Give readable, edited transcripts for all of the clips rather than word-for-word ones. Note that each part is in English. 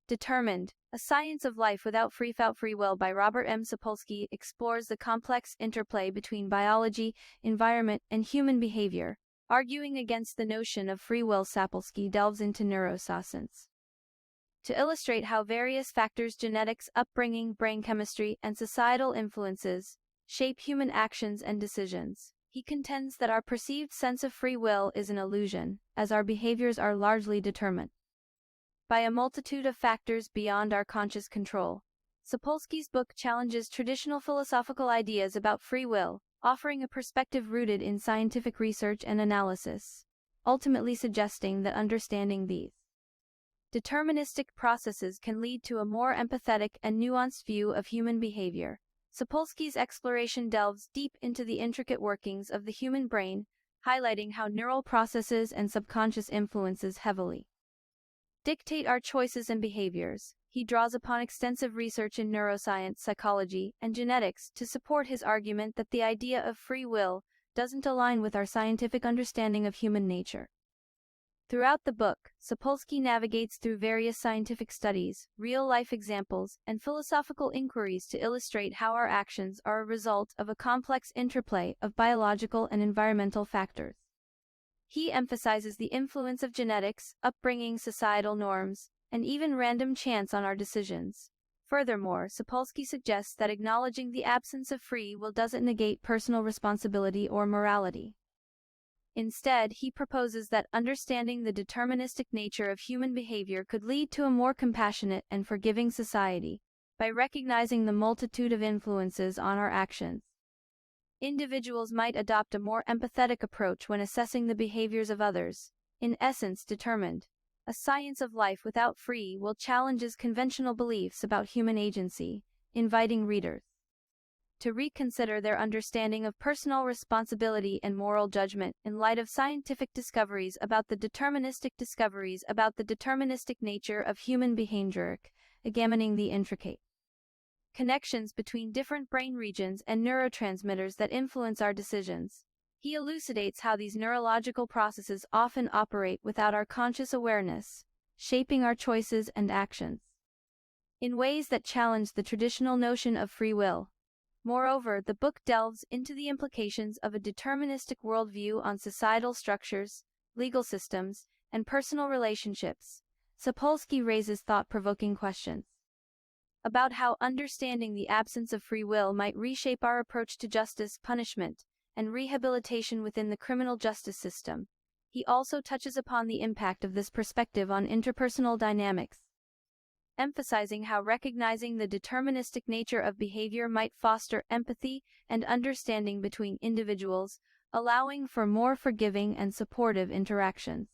Determined, A Science of Life Without Free Will by Robert M. Sapolsky explores the complex interplay between biology, environment, and human behavior. Arguing against the notion of free will, Sapolsky delves into neuroscience to illustrate how various factors, genetics, upbringing, brain chemistry, and societal influences shape human actions and decisions. He contends that our perceived sense of free will is an illusion, as our behaviors are largely determined by a multitude of factors beyond our conscious control. Sapolsky's book challenges traditional philosophical ideas about free will, offering a perspective rooted in scientific research and analysis, ultimately suggesting that understanding these deterministic processes can lead to a more empathetic and nuanced view of human behavior. Sapolsky's exploration delves deep into the intricate workings of the human brain, highlighting how neural processes and subconscious influences heavily dictate our choices and behaviors. He draws upon extensive research in neuroscience, psychology, and genetics to support his argument that the idea of free will doesn't align with our scientific understanding of human nature. Throughout the book, Sapolsky navigates through various scientific studies, real-life examples, and philosophical inquiries to illustrate how our actions are a result of a complex interplay of biological and environmental factors. He emphasizes the influence of genetics, upbringing, societal norms, and even random chance on our decisions. Furthermore, Sapolsky suggests that acknowledging the absence of free will doesn't negate personal responsibility or morality. Instead, he proposes that understanding the deterministic nature of human behavior could lead to a more compassionate and forgiving society. By recognizing the multitude of influences on our actions, individuals might adopt a more empathetic approach when assessing the behaviors of others. In essence, Determined, A Science of Life Without Free Will challenges conventional beliefs about human agency, inviting readers to reconsider their understanding of personal responsibility and moral judgment in light of scientific discoveries about the deterministic nature of human behavior, examining the intricate connections between different brain regions and neurotransmitters that influence our decisions. He elucidates how these neurological processes often operate without our conscious awareness, shaping our choices and actions in ways that challenge the traditional notion of free will. Moreover, the book delves into the implications of a deterministic worldview on societal structures, legal systems, and personal relationships. Sapolsky raises thought-provoking questions about how understanding the absence of free will might reshape our approach to justice, punishment, and rehabilitation within the criminal justice system. He also touches upon the impact of this perspective on interpersonal dynamics, emphasizing how recognizing the deterministic nature of behavior might foster empathy and understanding between individuals, allowing for more forgiving and supportive interactions.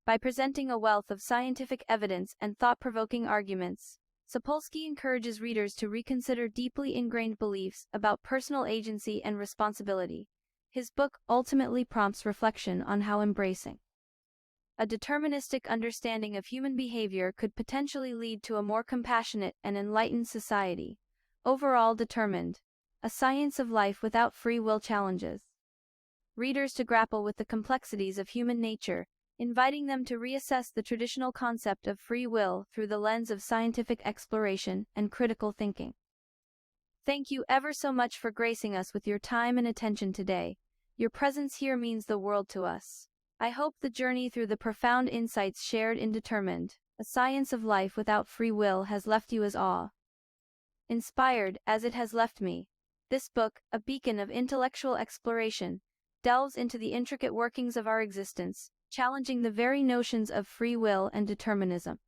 By presenting a wealth of scientific evidence and thought-provoking arguments, Sapolsky encourages readers to reconsider deeply ingrained beliefs about personal agency and responsibility. His book ultimately prompts reflection on how embracing a deterministic understanding of human behavior could potentially lead to a more compassionate and enlightened society. Overall, Determined, A Science of Life Without Free Will challenges readers to grapple with the complexities of human nature, inviting them to reassess the traditional concept of free will through the lens of scientific exploration and critical thinking. Thank you ever so much for gracing us with your time and attention today. Your presence here means the world to us. I hope the journey through the profound insights shared in Determined, A Science of Life Without Free Will has left you as awe-inspired as it has left me. This book, a beacon of intellectual exploration, delves into the intricate workings of our existence, challenging the very notions of free will and determinism.